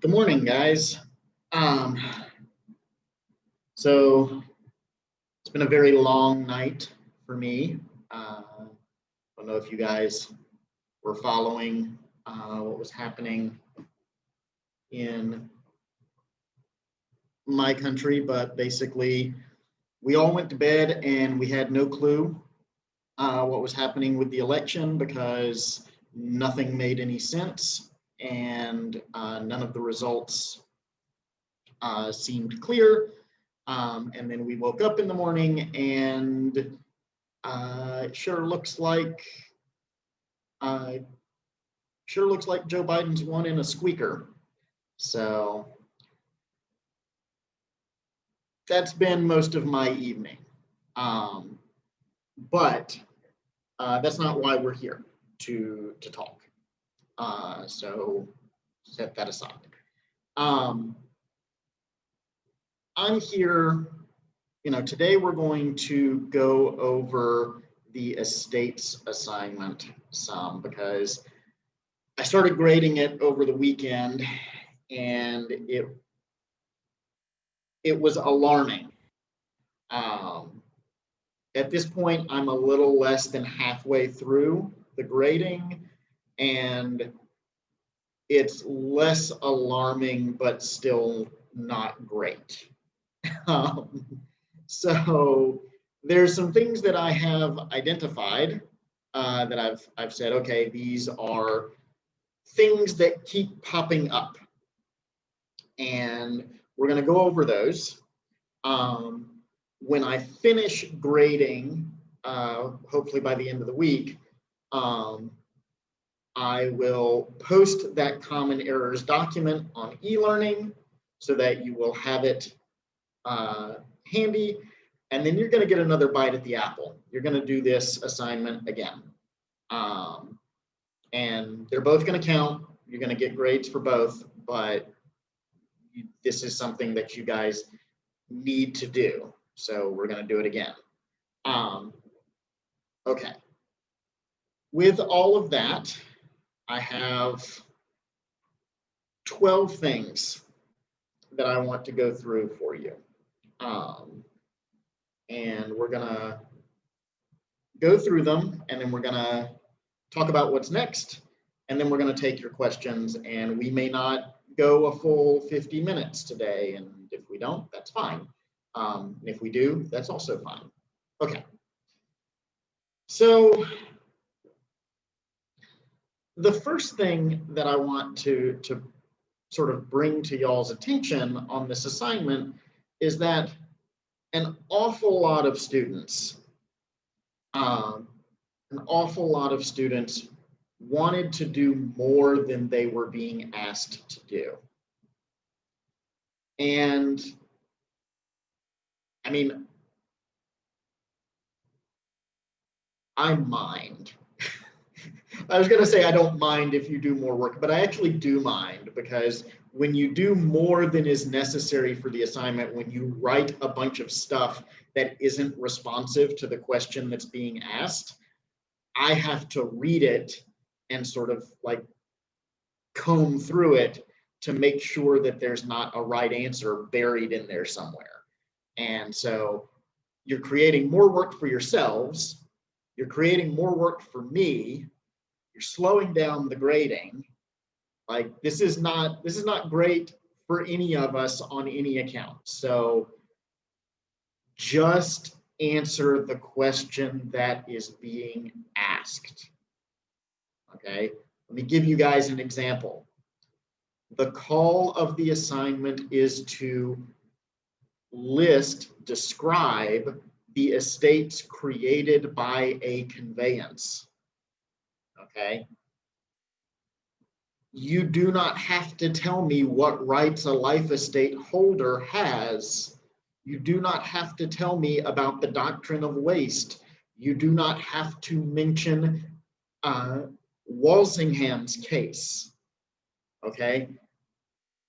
Good morning, guys. Um, so it's been a very long night for me. I don't know if you guys were following what was happening in my country, but basically we all went to bed and we had no clue what was happening with the election because nothing made any sense and none of the results seemed clear. And then we woke up in the morning and it sure looks like Joe Biden's won in a squeaker. So that's been most of my evening. But that's not why we're here to talk. So set that aside. I'm here, today we're going to go over the estates assignment some because I started grading it over the weekend and it was alarming. At this point, I'm a little less than halfway through the grading and it's less alarming, but still not great. So there's some things that I have identified that I've said, okay, these are things that keep popping up. And we're going to go over those. When I finish grading, hopefully by the end of the week, I will post that common errors document on eLearning so that you will have it handy, and then you're going to get another bite at the apple. You're going to do this assignment again. And they're both going to count. You're going to get grades for both, but this is something that you guys need to do. So we're going to do it again. Okay. With all of that, I have 12 things that I want to go through for you. And we're going to go through them, and then we're going to talk about what's next, and then we're going to take your questions, and we may not go a full 50 minutes today, and if we don't, that's fine. And if we do, that's also fine. Okay. So the first thing that I want to sort of bring to y'all's attention on this assignment is that an awful lot of students wanted to do more than they were being asked to do. And I mean, I mind. I was going to say I don't mind if you do more work, but I actually do mind, because when you do more than is necessary for the assignment, when you write a bunch of stuff that isn't responsive to the question that's being asked, I have to read it and sort of like comb through it to make sure that there's not a right answer buried in there somewhere. And so you're creating more work for yourselves, you're creating more work for me, you're slowing down the grading. Like this is not great for any of us on any account. So just answer the question that is being asked. Okay, let me give you guys an example. The call of the assignment is to describe the estates created by a conveyance. Okay. You do not have to tell me what rights a life estate holder has. You do not have to tell me about the doctrine of waste. You do not have to mention Walsingham's case. Okay.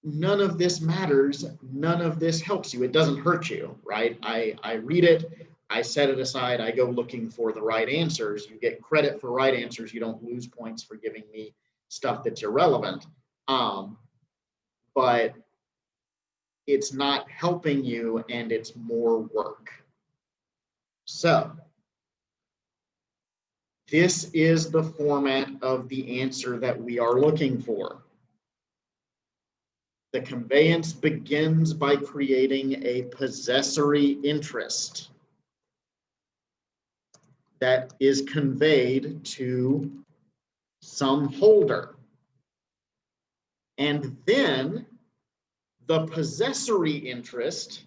None of this matters. None of this helps you. It doesn't hurt you, right? I read it, I set it aside, I go looking for the right answers. You get credit for right answers. You don't lose points for giving me stuff that's irrelevant. but it's not helping you and it's more work. So this is the format of the answer that we are looking for. The conveyance begins by creating a possessory interest that is conveyed to some holder. And then the possessory interest,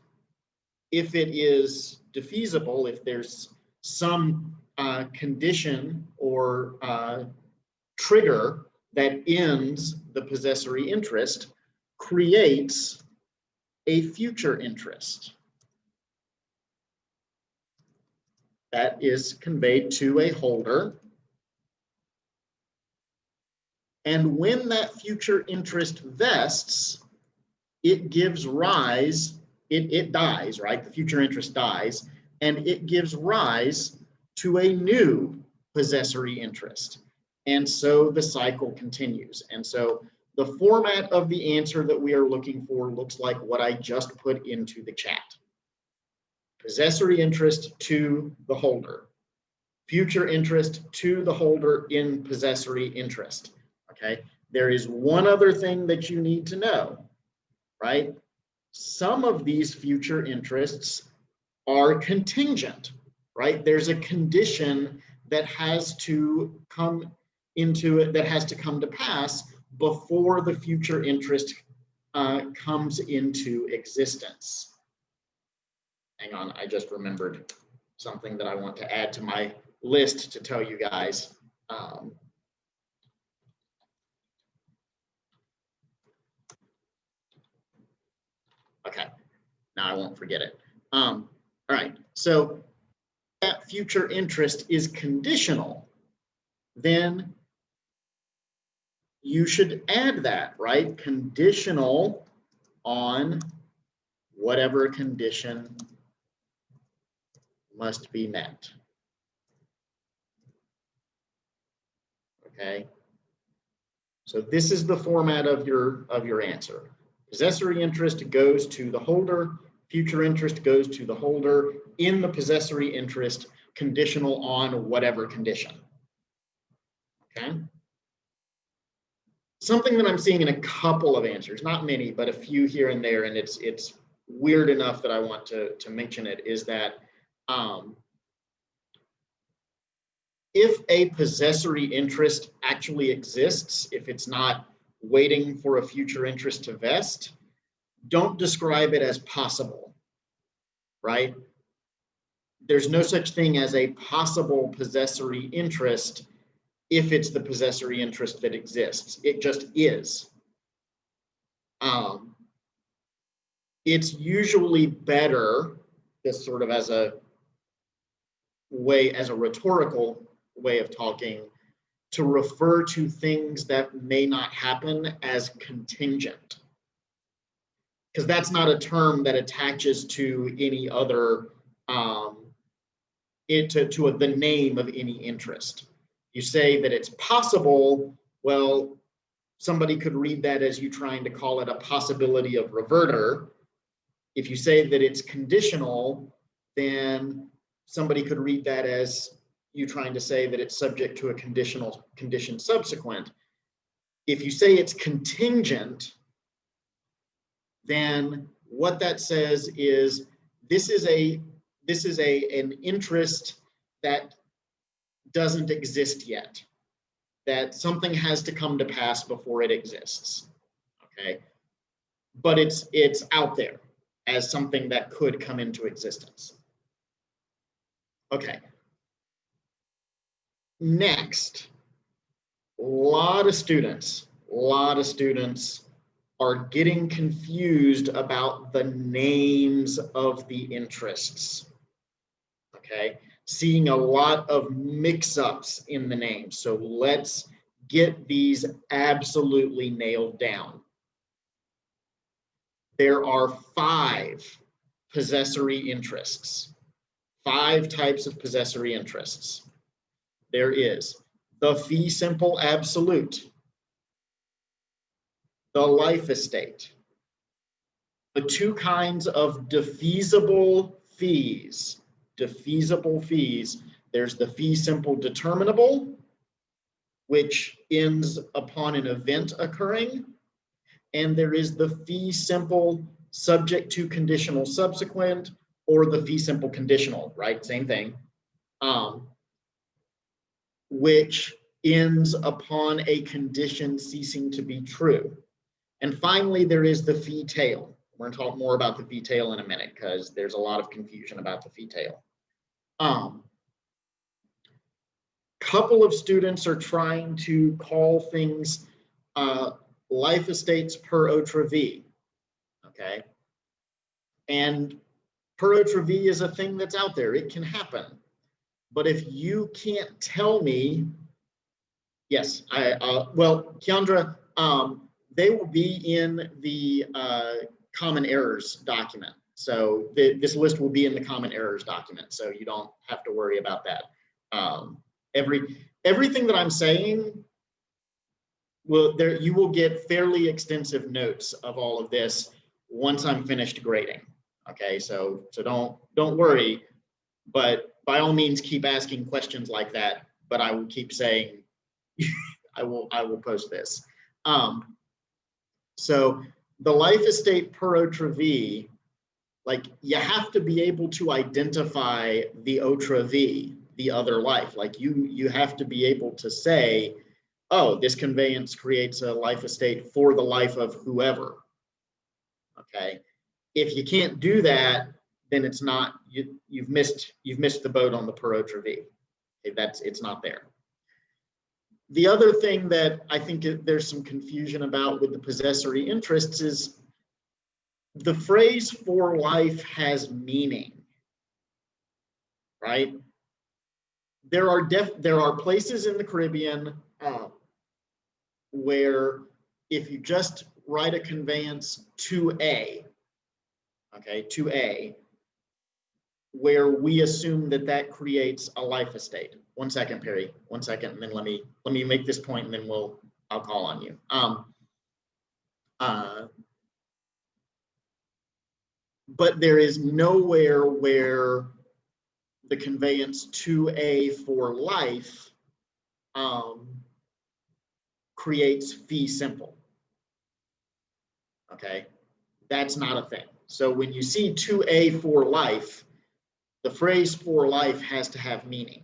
if it is defeasible, if there's some condition or trigger that ends the possessory interest, creates a future interest that is conveyed to a holder. And when that future interest vests, it gives rise, it dies, right? The future interest dies, and it gives rise to a new possessory interest. And so the cycle continues. And so the format of the answer that we are looking for looks like what I just put into the chat. Possessory interest to the holder. Future interest to the holder in possessory interest. Okay, there is one other thing that you need to know, right? Some of these future interests are contingent, right? There's a condition that has to come into it, that has to come to pass before the future interest comes into existence. Hang on, I just remembered something that I want to add to my list to tell you guys. Okay, now I won't forget it. All right, so that future interest is conditional, then you should add that, right? Conditional on whatever condition must be met. Okay, so this is the format of your answer. Possessory interest goes to the holder, future interest goes to the holder in the possessory interest, conditional on whatever condition. Okay. Something that I'm seeing in a couple of answers, not many, but a few here and there, and it's weird enough that I want to mention it, is that if a possessory interest actually exists, if it's not waiting for a future interest to vest, don't describe it as possible, right? There's no such thing as a possible possessory interest if it's the possessory interest that exists. It just is. It's usually better, this sort of as a way, as a rhetorical way of talking, to refer to things that may not happen as contingent, because that's not a term that attaches to any other the name of any interest. You say that it's possible, well, somebody could read that as you trying to call it a possibility of reverter. If you say that it's conditional, then somebody could read that as you trying to say that it's subject to a condition subsequent. If you say it's contingent, then what that says is this is an interest that doesn't exist yet, that something has to come to pass before it exists. Okay, but it's out there as something that could come into existence. Okay. Next, a lot of students are getting confused about the names of the interests. Okay, seeing a lot of mix-ups in the names. So let's get these absolutely nailed down. There are 5 possessory interests, 5 types of possessory interests. There is the fee simple absolute, the life estate, the two kinds of defeasible fees. Defeasible fees. There's the fee simple determinable, which ends upon an event occurring. And there is the fee simple subject to conditional subsequent, or the fee simple conditional, right? Same thing. Which ends upon a condition ceasing to be true. And finally, there is the fee tail. We're going to talk more about the fee tail in a minute because there's a lot of confusion about the fee tail. Couple of students are trying to call things life estates per outre vie, okay? And per outre vie is a thing that's out there. It can happen. But if you can't tell me, yes, well, Keandra, they will be in the common errors document. So this list will be in the common errors document. So you don't have to worry about that. Everything that I'm saying, you will get fairly extensive notes of all of this once I'm finished grading. Okay, so don't worry, but by all means keep asking questions like that. But I will keep saying I will post this. So the life estate per outre vie, like you have to be able to identify the outre vie, the other life. Like you have to be able to say, oh, this conveyance creates a life estate for the life of whoever. Okay, if you can't do that, then it's not, you've missed the boat on the per outre vie. Okay, it's not there. The other thing that I think there's some confusion about with the possessory interests is the phrase for life has meaning, right? There are places in the Caribbean where if you just write a conveyance to A, okay, to A, where we assume that creates a life estate. 1 second, Perry. 1 second, and then let me make this point, and then I'll call on you. But there is nowhere where the conveyance to A for life creates fee simple. Okay, that's not a thing. So when you see to A for life, the phrase for life has to have meaning.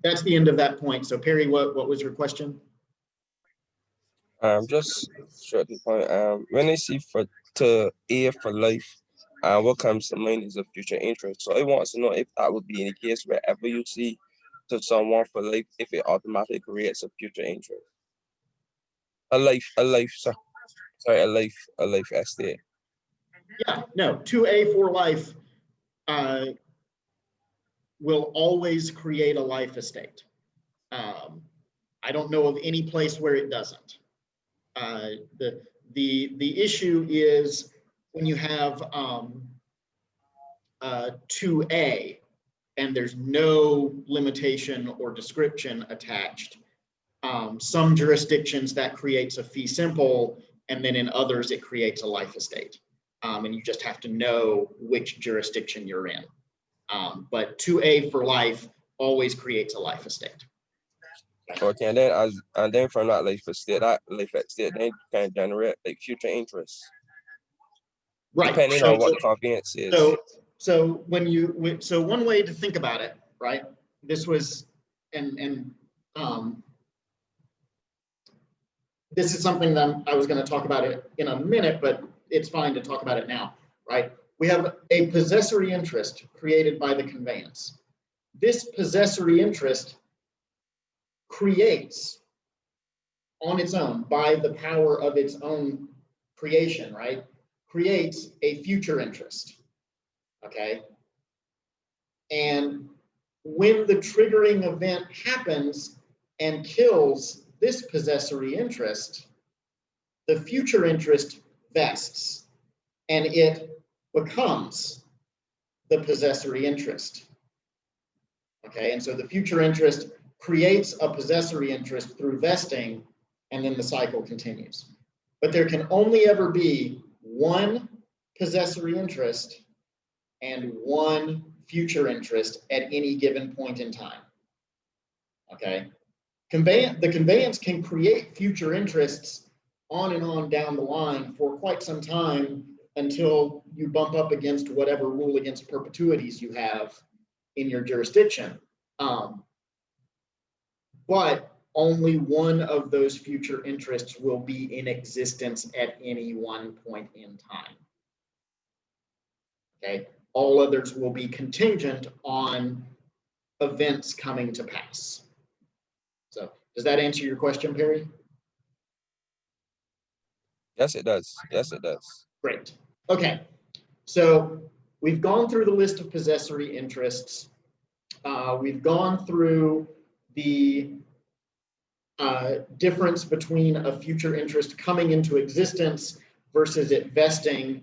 That's the end of that point. So Perry, what was your question? Just straight to the point. When they see to A for life, what comes to mind is a future interest. So it wants to know if that would be in the case wherever you see to someone for life, if it automatically creates a future interest. A life estate. Yeah, no, to A for life will always create a life estate. I don't know of any place where it doesn't. The issue is when you have 2A and there's no limitation or description attached. Some jurisdictions that creates a fee simple, and then in others it creates a life estate. And you just have to know which jurisdiction you're in. But 2A for life always creates a life estate. Okay, and then from that life estate then can generate like future interest. Right. Depending on what the conveyance is. So one way to think about it, right? This was this is something that I was going to talk about it in a minute, but it's fine to talk about it now, right? We have a possessory interest created by the conveyance. This possessory interest creates on its own, by the power of its own creation, right? Creates a future interest, okay? And when the triggering event happens and kills this possessory interest, the future interest vests and it becomes the possessory interest. Okay, and so the future interest creates a possessory interest through vesting, and then the cycle continues. but there can only ever be one possessory interest and one future interest at any given point in time. Okay. The conveyance can create future interests on and on down the line for quite some time until you bump up against whatever rule against perpetuities you have in your jurisdiction. But only one of those future interests will be in existence at any one point in time. Okay, all others will be contingent on events coming to pass. So does that answer your question, Perry? Yes, it does. Yes, it does. Great. Okay, so we've gone through the list of possessory interests. We've gone through the difference between a future interest coming into existence versus it vesting.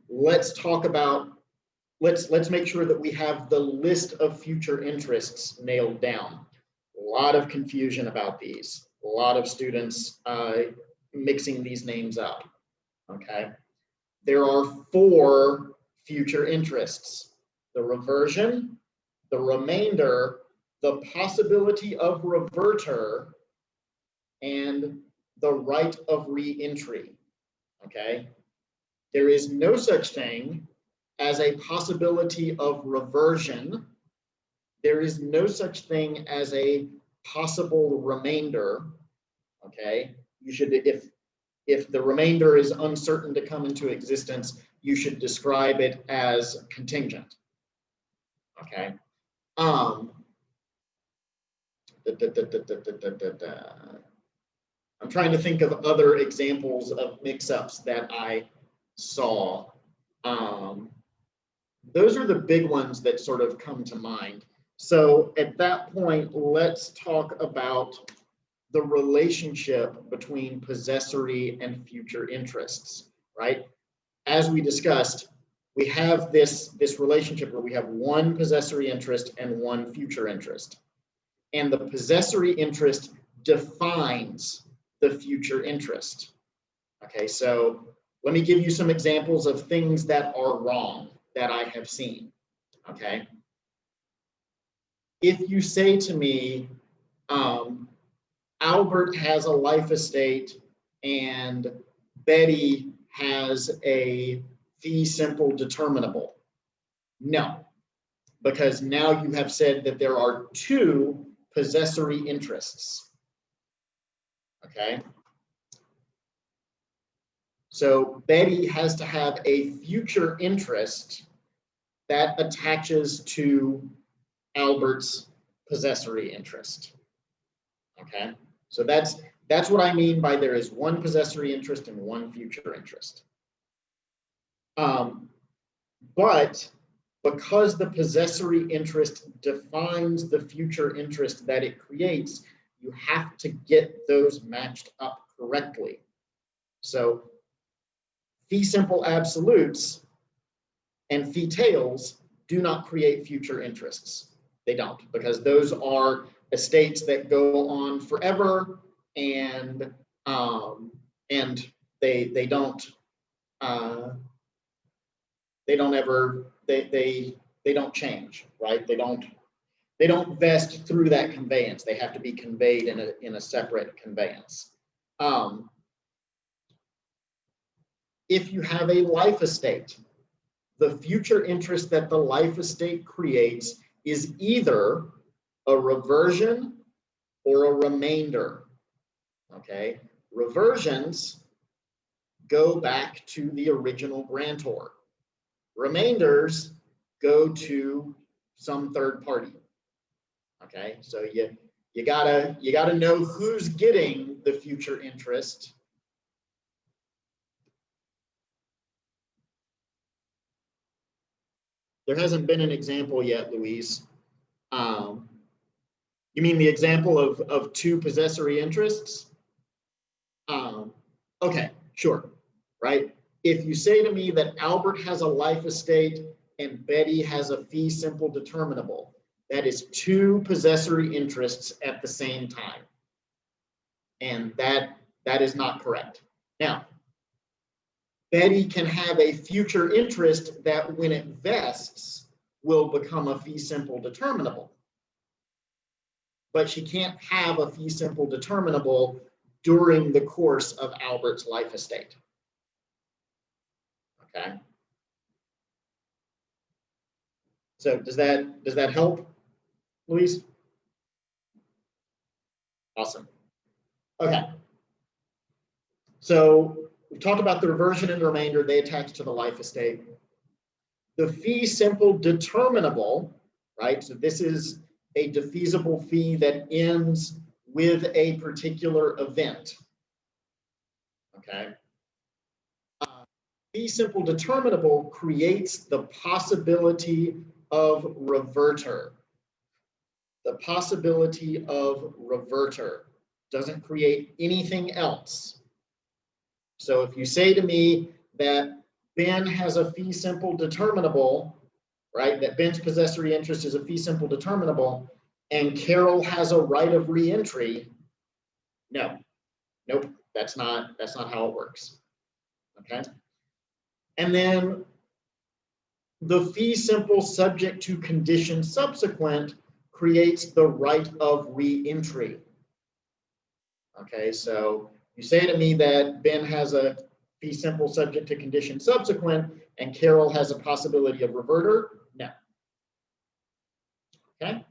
Let's talk about, let's make sure that we have the list of future interests nailed down. A lot of confusion about these. A lot of students mixing these names up. Okay. There are 4 future interests: the reversion, the remainder, the possibility of reverter, and the right of re-entry. Okay. There is no such thing as a possibility of reversion. There is no such thing as a possible remainder. Okay. You should, if the remainder is uncertain to come into existence, you should describe it as contingent. Okay. I'm trying to think of other examples of mix-ups that I saw. Those are the big ones that sort of come to mind. So at that point, let's talk about the relationship between possessory and future interests, right? As we discussed, we have this relationship where we have one possessory interest and one future interest. And the possessory interest defines the future interest. Okay, so let me give you some examples of things that are wrong that I have seen. Okay. If you say to me, Albert has a life estate and Betty has a fee simple determinable. No, because now you have said that there are 2 possessory interests. Okay. So Betty has to have a future interest that attaches to Albert's possessory interest. Okay. So that's what I mean by there is one possessory interest and one future interest. But because the possessory interest defines the future interest that it creates, you have to get those matched up correctly. So fee simple absolutes and fee tails do not create future interests. They don't, because those are estates that go on forever, and they don't change, right? They don't vest through that conveyance. They have to be conveyed in a separate conveyance. If you have a life estate, the future interest that the life estate creates is either a reversion or a remainder. Okay, reversions go back to the original grantor. Remainders go to some third party. Okay, so you gotta know who's getting the future interest. There hasn't been an example yet, Louise. You mean the example of 2 possessory interests? Okay, sure, right? If you say to me that Albert has a life estate and Betty has a fee simple determinable, that is 2 possessory interests at the same time. And that is not correct. Now, Betty can have a future interest that when it vests will become a fee simple determinable. But she can't have a fee simple determinable during the course of Albert's life estate. Okay. So does that help, Louise? Awesome. Okay. So we've talked about the reversion and the remainder, they attach to the life estate. The fee simple determinable, right? So this is a defeasible fee that ends with a particular event. Okay. Fee simple determinable creates the possibility of reverter. The possibility of reverter doesn't create anything else. So if you say to me that Ben has a fee simple determinable, right, that Ben's possessory interest is a fee simple determinable, and Carol has a right of reentry, no, nope, that's not how it works. Okay. And then the fee simple subject to condition subsequent creates the right of reentry. Okay, so you say to me that Ben has a fee simple subject to condition subsequent and Carol has a possibility of reverter? No. Okay.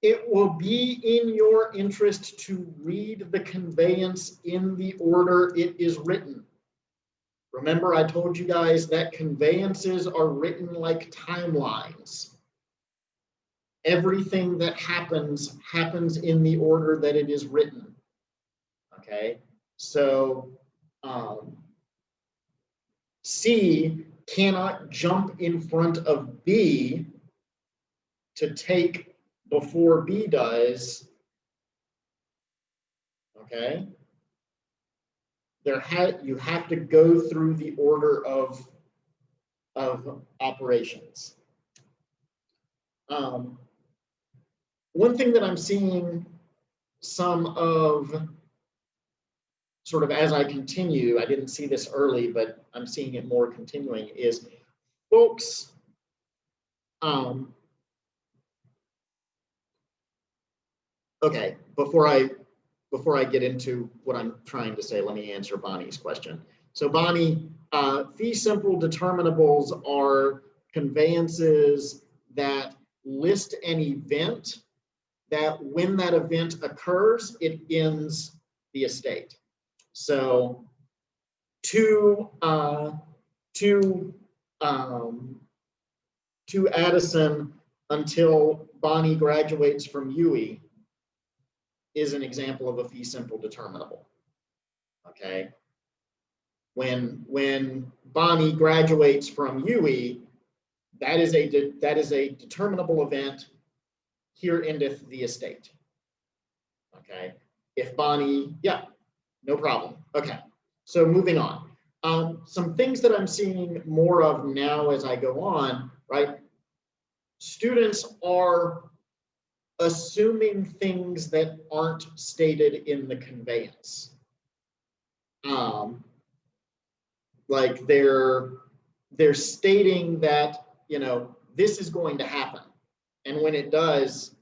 It will be in your interest to read the conveyance in the order it is written. Remember, I told you guys that conveyances are written like timelines. Everything that happens in the order that it is written. Okay, so C cannot jump in front of B to take before B does. Okay, you have to go through the order of operations. One thing that I'm seeing some of sort of as I continue, I didn't see this early, but I'm seeing it more continuing, is folks okay, before I get into what I'm trying to say, let me answer Bonnie's question. So Bonnie, fee simple determinables are conveyances that list an event that when that event occurs, it ends the estate. So to Addison until Bonnie graduates from UE is an example of a fee simple determinable. Okay. When Bonnie graduates from UE, that is a determinable event. Here endeth the estate. Okay. If Bonnie, yeah, no problem. Okay. So moving on. Some things that I'm seeing more of now as I go on, right? Students are assuming things that aren't stated in the conveyance. Like they're stating that, you know, this is going to happen. And when it does,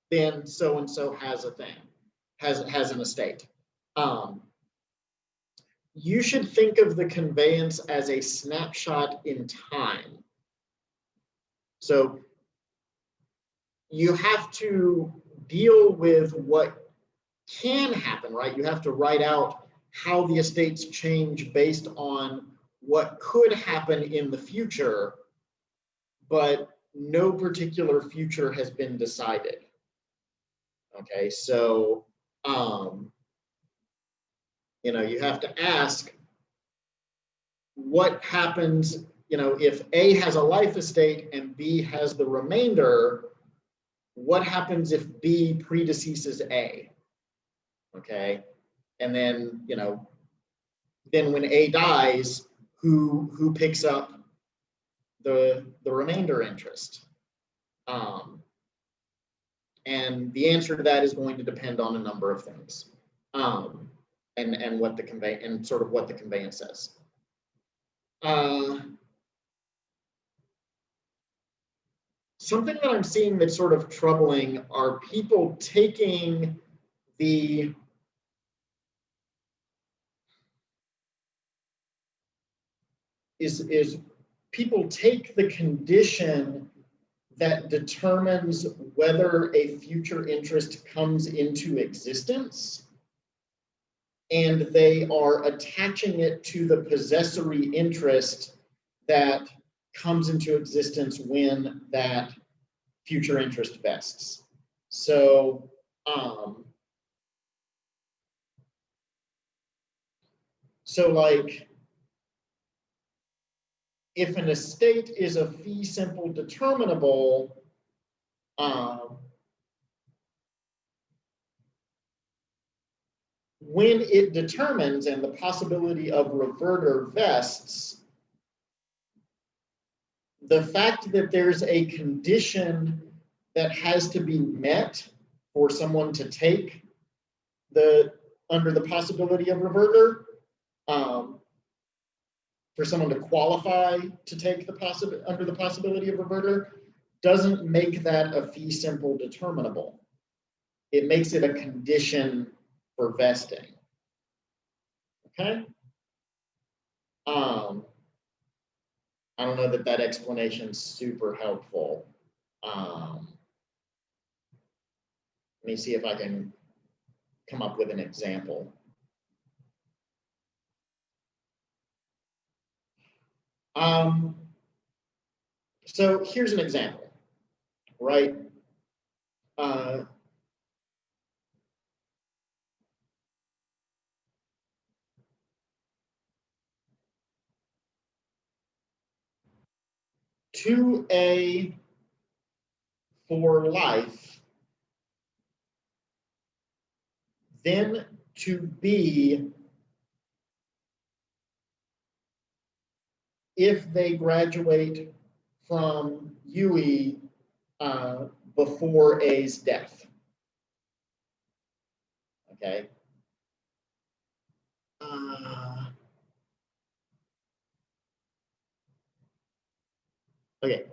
then so-and-so has a thing, has an estate. You should think of the conveyance as a snapshot in time. So you have to deal with what can happen, right? You have to write out how the estates change based on what could happen in the future, but no particular future has been decided. Okay, so you know, you have to ask what happens, you know, if A has a life estate and B has the remainder, what happens if B predeceases A? Okay, and then, you know, then when A dies, who picks up the remainder interest? And the answer to that is going to depend on a number of things. and what the convey and sort of what the conveyance says. Something that I'm seeing that's sort of troubling are people taking the is people take the condition that determines whether a future interest comes into existence, and they are attaching it to the possessory interest that comes into existence when that future interest vests. So, like, if an estate is a fee simple determinable, when it determines and the possibility of reverter vests, the fact that there's a condition that has to be met for someone to take under the possibility of reverter, for someone to qualify to take under the possibility of reverter, doesn't make that a fee simple determinable. It makes it a condition for vesting. Okay. I don't know that explanation's super helpful. Let me see if I can come up with an example. So here's an example, right? 2A for life, then to B if they graduate from UE before A's death. Okay. Okay.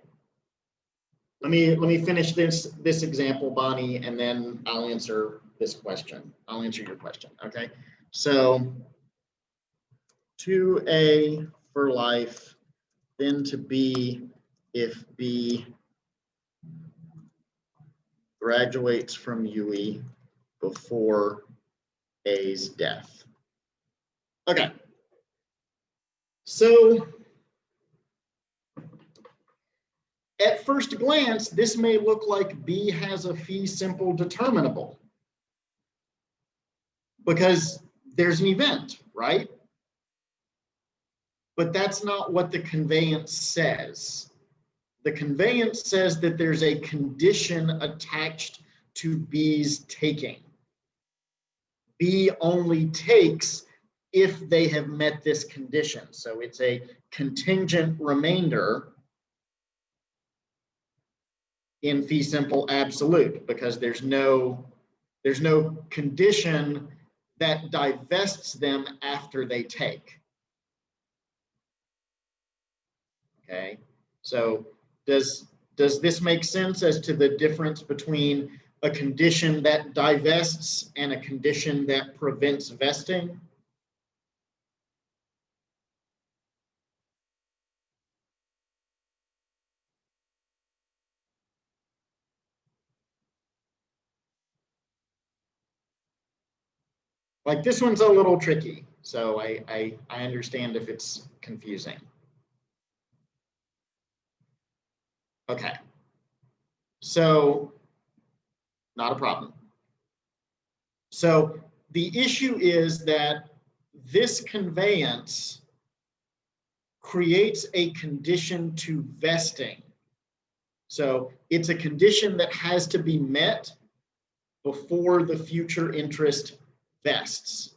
Let me finish this example, Bonnie, and then I'll answer this question. I'll answer your question. Okay. So 2A for life, then to B if B graduates from UE before A's death. Okay. So at first glance, this may look like B has a fee simple determinable because there's an event, right? But that's not what the conveyance says. The conveyance says that there's a condition attached to B's taking. B only takes if they have met this condition. So it's a contingent remainder in fee simple absolute because there's no condition that divests them after they take. Okay, so does this make sense as to the difference between a condition that divests and a condition that prevents vesting? Like this one's a little tricky, so I understand if it's confusing. Okay, so not a problem. So the issue is that this conveyance creates a condition to vesting. So it's a condition that has to be met before the future interest vests.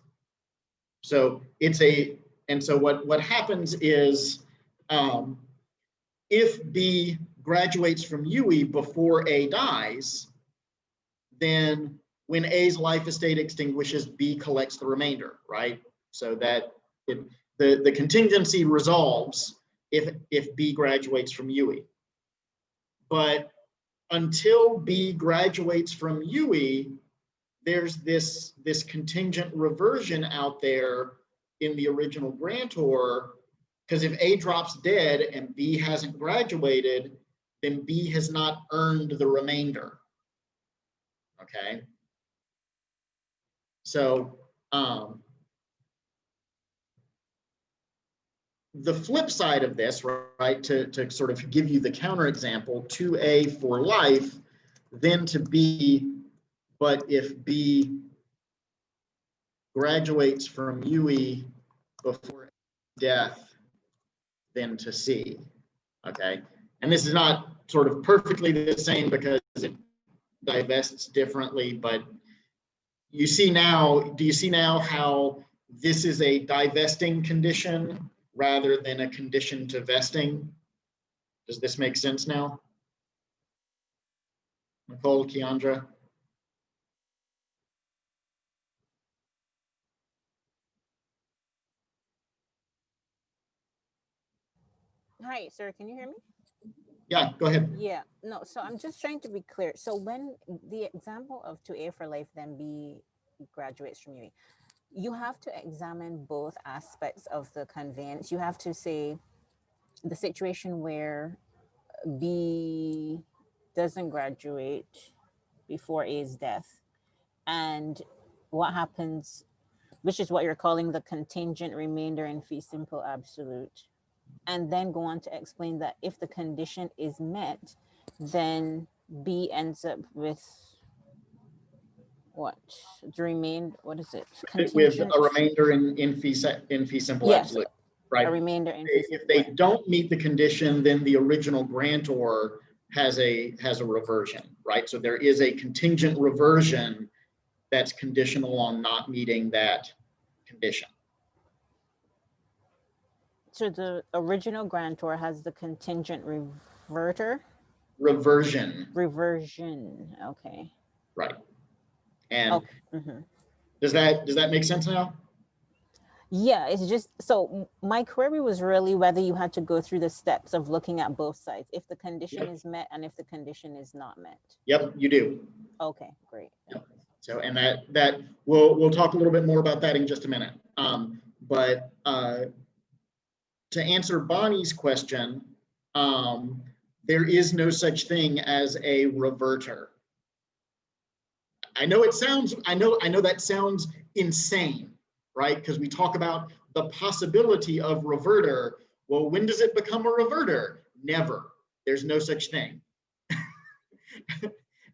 So so what happens is if B graduates from UE before A dies, then when A's life estate extinguishes, B collects the remainder, right? So that the contingency resolves if B graduates from UE. But until B graduates from UE, there's this contingent reversion out there in the original grantor, because if A drops dead and B hasn't graduated, then B has not earned the remainder. Okay. So the flip side of this, right, to sort of give you the counterexample, 2A for life, then to B, but if B graduates from UE before death, then to C, okay? And this is not sort of perfectly the same because it divests differently, but you see now, do you see now how this is a divesting condition rather than a condition to vesting? Does this make sense now? Nicole, Keandra? Hi, sir, can you hear me? Yeah, go ahead. Yeah, no, so I'm just trying to be clear. So when the example of 2A for life, then B graduates from UE, you have to examine both aspects of the conveyance. You have to say the situation where B doesn't graduate before A's death, and what happens, which is what you're calling the contingent remainder in fee simple absolute. And then go on to explain that if the condition is met, then B ends up with what? The remain, what is it? With a remainder in fee simple Yes, absolute, right? a remainder in fee If simple. they don't meet the condition, then the original grantor has a reversion, right? So there is a contingent reversion that's conditional on not meeting that condition. So the original grantor has the contingent reversion. Reversion. Okay. Right. And Okay. Mm-hmm. does that make sense now? Yeah, it's just, so my query was really whether you had to go through the steps of looking at both sides, if the condition is met and if the condition is not met. Yep, you do. Okay, great. Yep. So, and that we'll talk a little bit more about that in just a minute. But to answer Bonnie's question, there is no such thing as a reverter. I know that sounds insane, right? Because we talk about the possibility of reverter. Well, when does it become a reverter? Never. There's no such thing.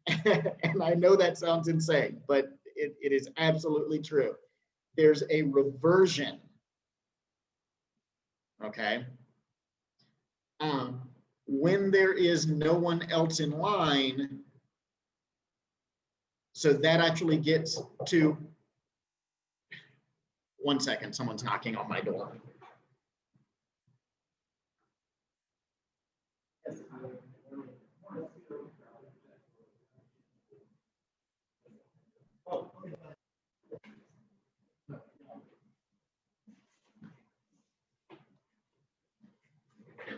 And I know that sounds insane, but it is absolutely true. There's a reversion. Okay. When there is no one else in line, so that actually gets to, one second, someone's knocking on my door.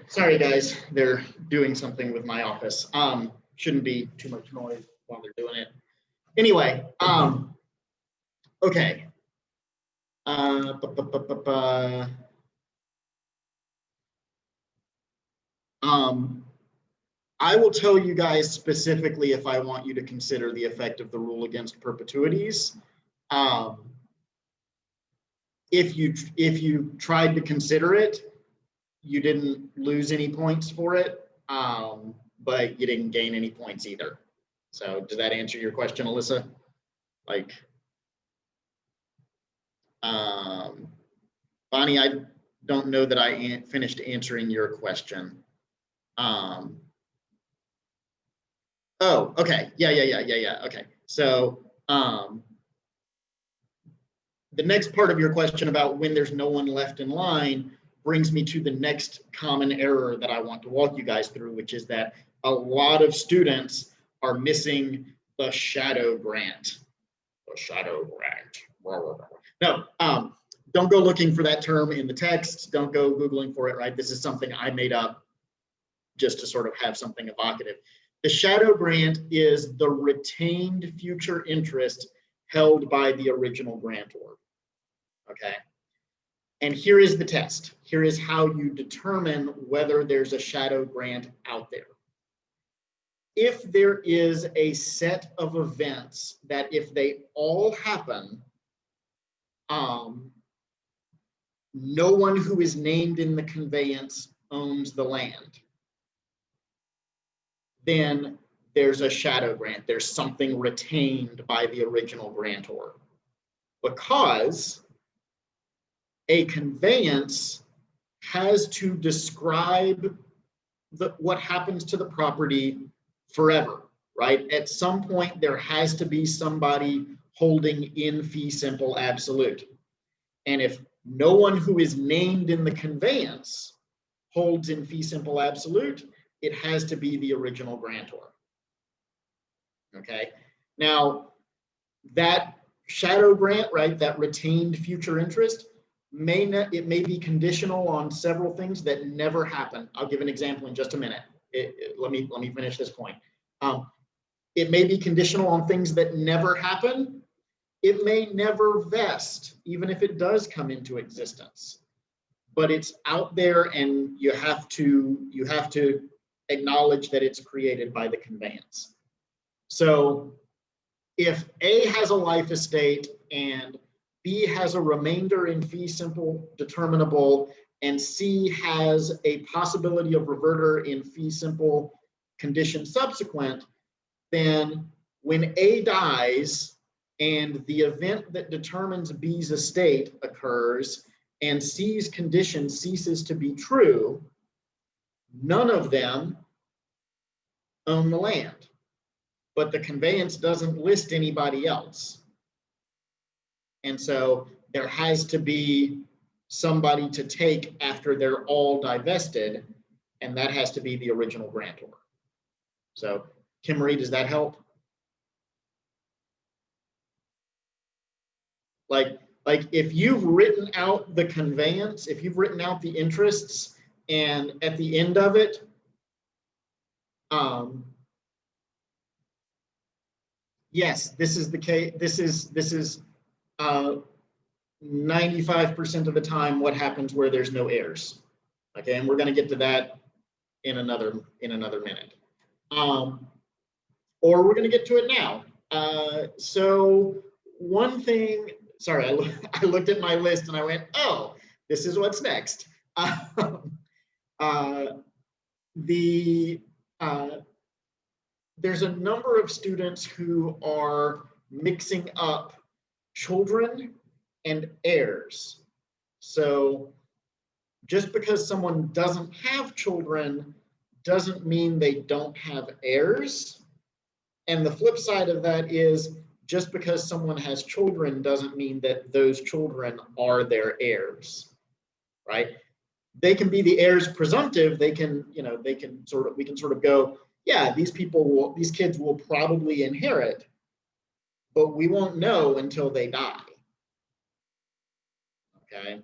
Sorry guys, they're doing something with my office. Shouldn't be too much noise while they're doing it. Anyway, okay. I will tell you guys specifically if I want you to consider the effect of the rule against perpetuities. If you tried to consider it, you didn't lose any points for it, but you didn't gain any points either. So does that answer your question, Alyssa? Like, Bonnie, I don't know that I finished answering your question. Oh, okay. Yeah. Okay. So the next part of your question about when there's no one left in line brings me to the next common error that I want to walk you guys through, which is that a lot of students are missing the shadow grant. a shadow grant. Blah, blah, blah. No, don't go looking for that term in the text. Don't go Googling for it, right? This is something I made up just to sort of have something evocative. The shadow grant is the retained future interest held by the original grantor. Okay. And here is the test. Here is how you determine whether there's a shadow grant out there. If there is a set of events that if they all happen, no one who is named in the conveyance owns the land, then there's a shadow grant. There's something retained by the original grantor. Because a conveyance has to describe what happens to the property forever, right? At some point, there has to be somebody holding in fee simple absolute. And if no one who is named in the conveyance holds in fee simple absolute, it has to be the original grantor. Okay, now that shadow grant, right, that retained future interest, it may be conditional on several things that never happen. I'll give an example in just a minute. Let me finish this point. It may be conditional on things that never happen. It may never vest, even if it does come into existence. But it's out there, and you have to acknowledge that it's created by the conveyance. So if A has a life estate and B has a remainder in fee simple determinable, and C has a possibility of reverter in fee simple condition subsequent, then when A dies and the event that determines B's estate occurs and C's condition ceases to be true, none of them own the land. But the conveyance doesn't list anybody else. And so there has to be somebody to take after they're all divested, and that has to be the original grantor. So, Kimmery, does that help? Like if you've written out the conveyance, if you've written out the interests, and at the end of it, yes, this is the case. This is 95% of the time what happens where there's no heirs. Okay, and we're going to get to that in another minute. Or we're going to get to it now. So one thing, sorry, I looked at my list and I went, oh, this is what's next. There's a number of students who are mixing up children and heirs. So just because someone doesn't have children doesn't mean they don't have heirs. And the flip side of that is just because someone has children doesn't mean that those children are their heirs, right? They can be the heirs presumptive. We can sort of go, yeah, these kids will probably inherit, but we won't know until they die. Okay.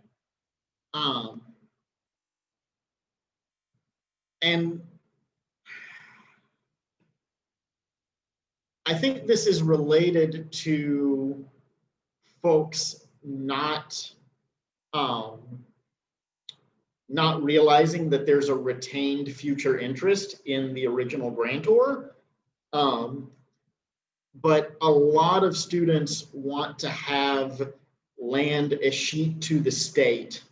And I think this is related to folks not realizing that there's a retained future interest in the original grantor. But a lot of students want to have land escheat to the state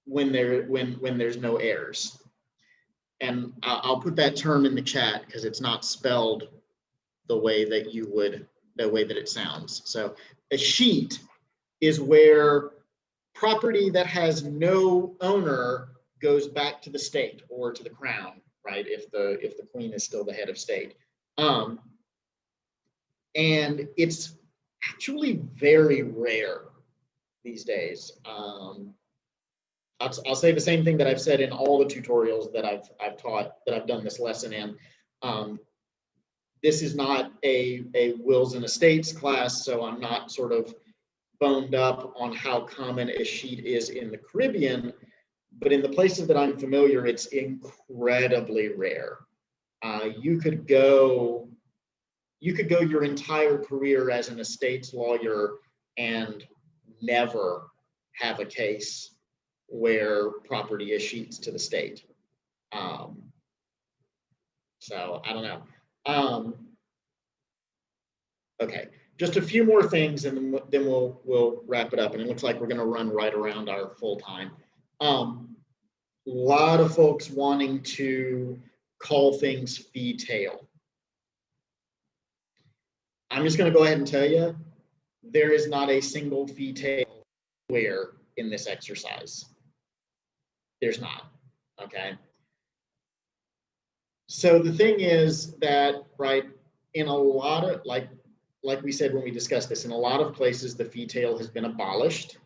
when there's no heirs. And I'll put that term in the chat because it's not spelled the way that it sounds. So escheat is where property that has no owner goes back to the state or to the crown, right? If the queen is still the head of state. And it's actually very rare these days. I'll say the same thing that I've said in all the tutorials that I've taught, that I've done this lesson in. this is not a wills and estates class, so I'm not sort of boned up on how common escheat is in the Caribbean, but in the places that I'm familiar, it's incredibly rare. You could go your entire career as an estates lawyer and never have a case where property escheats to the state. So I don't know. Okay, just a few more things, and then we'll wrap it up. And it looks like we're going to run right around our full time. A lot of folks wanting to call things fee tail. I'm just going to go ahead and tell you, there is not a single fee tail where in this exercise. There's not. Okay. So the thing is that, right, in a lot of, like we said when we discussed this, in a lot of places, the fee tail has been abolished.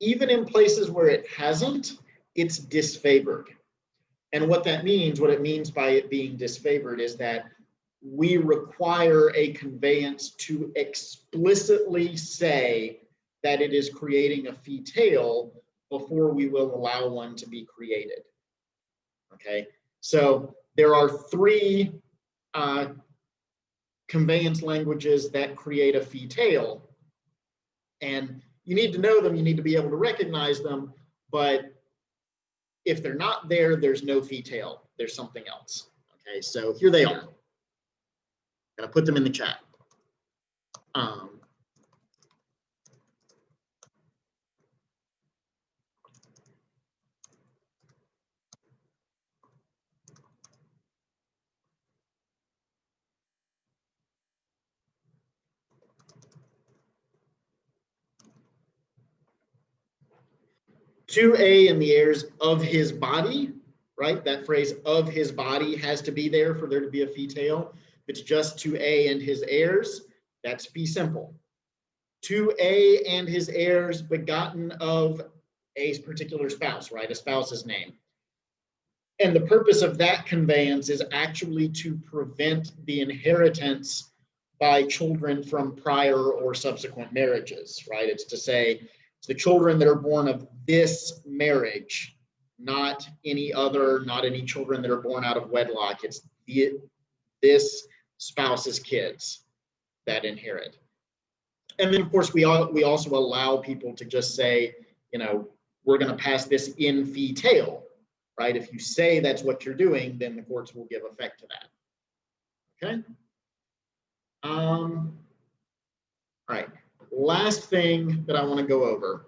Even in places where it hasn't, it's disfavored. And what that means, what it means by it being disfavored, is that we require a conveyance to explicitly say that it is creating a fee tail before we will allow one to be created. Okay, so there are three conveyance languages that create a fee tail, and you need to know them, you need to be able to recognize them, but if they're not there, there's no fee tail, there's something else. Okay, so here they are. I'm gonna put them in the chat. 2A in the heirs of his body, right? That phrase of his body has to be there for there to be a fee tail. If it's just 2A and his heirs, that's fee simple. 2A and his heirs begotten of a particular spouse, right? A spouse's name. And the purpose of that conveyance is actually to prevent the inheritance by children from prior or subsequent marriages, right? It's to say, it's the children that are born of this marriage, not any other, not any children that are born out of wedlock. It's this spouse's kids that inherit. And then, of course, we also allow people to just say, you know, we're going to pass this in fee tail, right? If you say that's what you're doing, then the courts will give effect to that. Okay. All right. Last thing that I want to go over.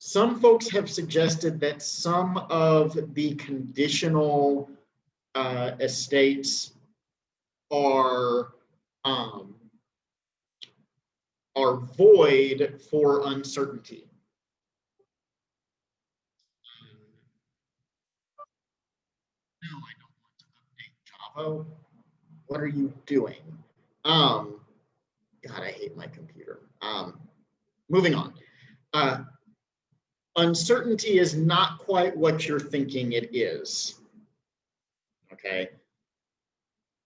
Some folks have suggested that some of the conditional estates are void for uncertainty. No, I don't want to update Java. What are you doing? God, I hate my computer. Moving on. Uncertainty is not quite what you're thinking it is. Okay.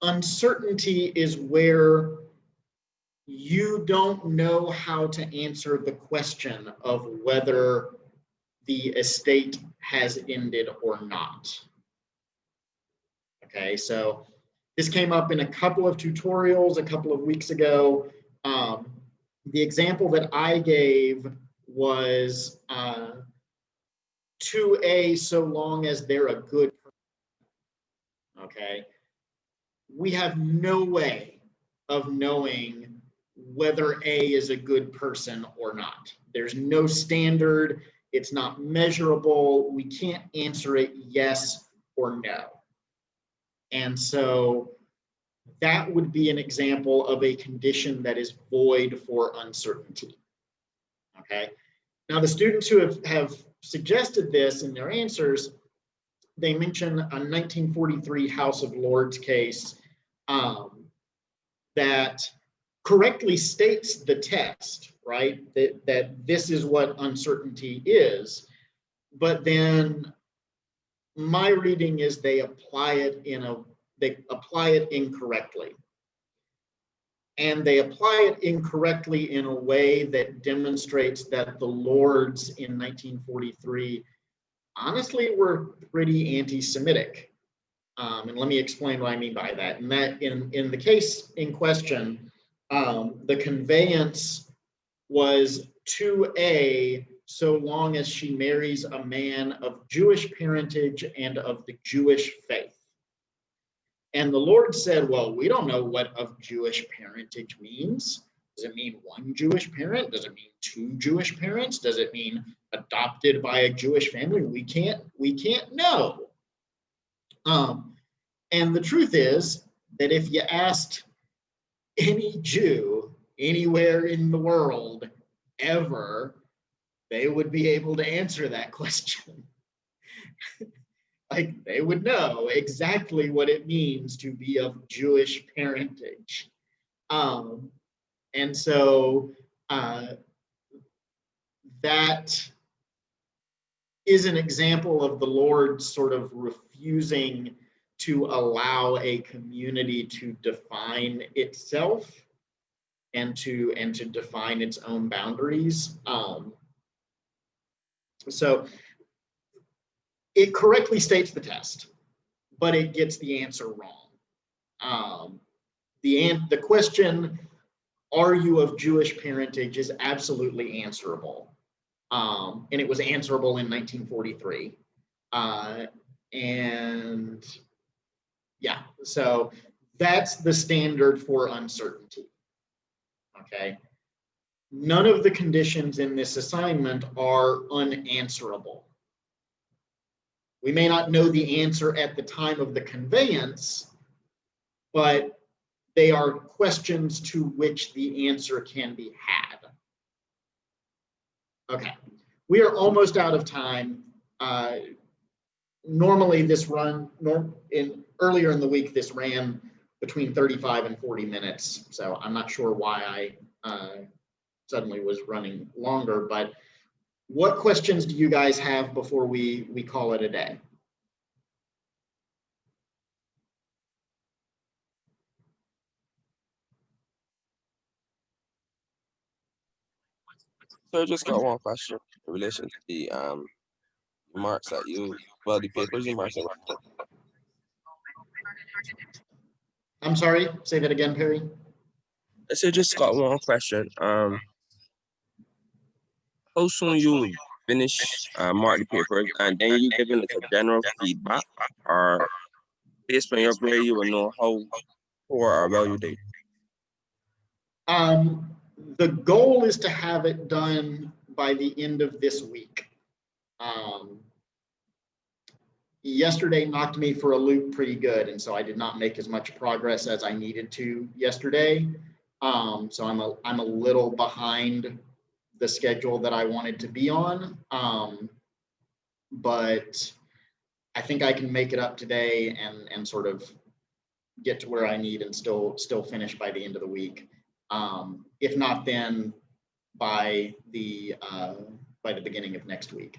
Uncertainty is where you don't know how to answer the question of whether the estate has ended or not. Okay, so this came up in a couple of tutorials a couple of weeks ago. The example that I gave was 2A so long as they're a good person. Okay, we have no way of knowing whether A is a good person or not. There's no standard. It's not measurable. We can't answer it yes or no. And so that would be an example of a condition that is void for uncertainty. Okay. Now, the students who have suggested this in their answers, they mention a 1943 House of Lords case that correctly states the text, right? That this is what uncertainty is. But then my reading is they apply it in they apply it incorrectly. And they apply it incorrectly in a way that demonstrates that the Lords in 1943 honestly were pretty anti-Semitic. And let me explain what I mean by that. And that in the case in question, the conveyance was 2A so long as she marries a man of Jewish parentage and of the Jewish faith. And the Lord said, well, we don't know what of Jewish parentage means. Does it mean one Jewish parent? Does it mean two Jewish parents? Does it mean adopted by a Jewish family? We can't know. And the truth is that if you asked any Jew anywhere in the world ever, they would be able to answer that question. Like, they would know exactly what it means to be of Jewish parentage. And so that is an example of the Lord sort of refusing to allow a community to define itself and to define its own boundaries. So it correctly states the test, but it gets the answer wrong. The question, are you of Jewish parentage, is absolutely answerable. And it was answerable in 1943. And yeah, so that's the standard for uncertainty. Okay. None of the conditions in this assignment are unanswerable. We may not know the answer at the time of the conveyance, but they are questions to which the answer can be had. Okay, we are almost out of time. Normally this run, earlier in the week, this ran between 35 and 40 minutes. So I'm not sure why I suddenly was running longer, but what questions do you guys have before we call it a day? So I just got one question in relation to the marks that you, well, the papers you marked. I'm sorry, say that again, Perry. I said just got one question. How soon you finish mark the papers and then you giving it a general feedback, or based on your grade you will know how poor or well you did? The goal is to have it done by the end of this week. Yesterday knocked me for a loop pretty good, and so I did not make as much progress as I needed to yesterday. So I'm a little behind the schedule that I wanted to be on, but I think I can make it up today and sort of get to where I need and still finish by the end of the week. If not, then by the beginning of next week.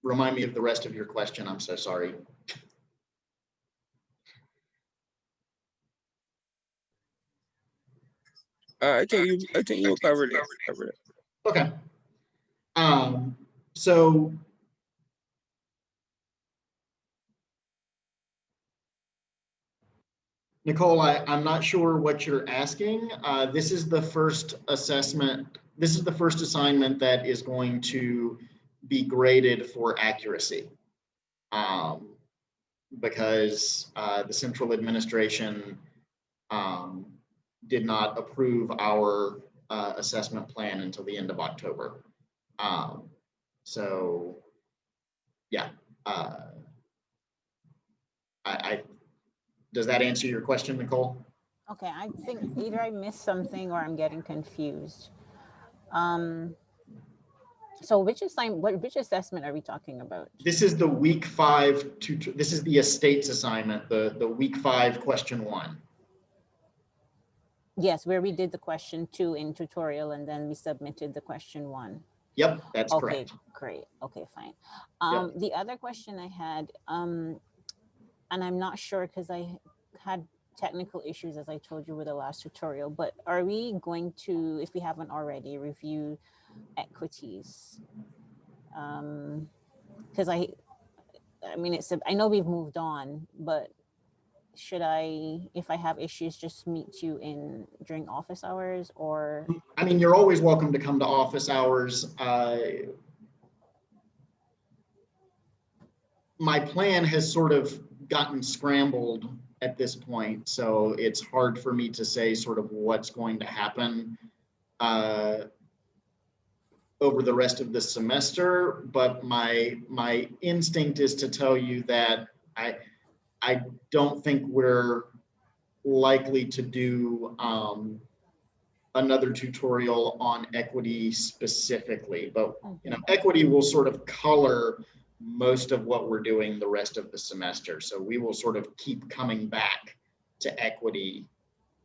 Remind me of the rest of your question. I'm so sorry. I think you covered it. Okay. So Nicole, I'm not sure what you're asking. This is the first assessment. This is the first assignment that is going to be graded for accuracy, because the central administration did not approve our assessment plan until the end of October. So yeah, does that answer your question, Nicole? Okay, I think either I missed something or I'm getting confused. So which assessment are we talking about? This is the week 5 this is the estates assignment, the week 5 question 1. Yes, where we did the question 2 in tutorial and then we submitted the question 1. Yep, that's Okay, correct. great. Okay, fine. Yep. The other question I had, and I'm not sure because I had technical issues, as I told you with the last tutorial, but are we going to, if we haven't already, review equities? Because I mean, I know we've moved on, but should I, if I have issues, just meet you during office hours, or? I mean, you're always welcome to come to office hours. My plan has sort of gotten scrambled at this point, so it's hard for me to say sort of what's going to happen over the rest of the semester. But my instinct is to tell you that I don't think we're likely to do another tutorial on equity specifically, but you know, equity will sort of color most of what we're doing the rest of the semester. So we will sort of keep coming back to equity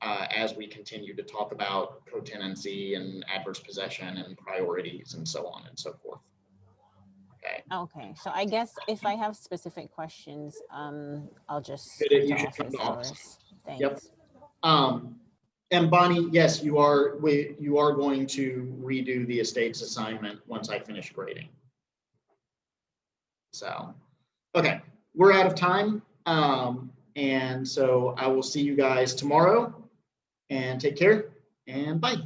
as we continue to talk about co-tenancy and adverse possession and priorities and so on and so forth. Okay. Okay, so I guess if I have specific questions, I'll just You should come to office. hours. Thanks. Yep. And Bonnie, yes, you are going to redo the estates assignment once I finish grading. So, okay, we're out of time. And so I will see you guys tomorrow, and take care and bye.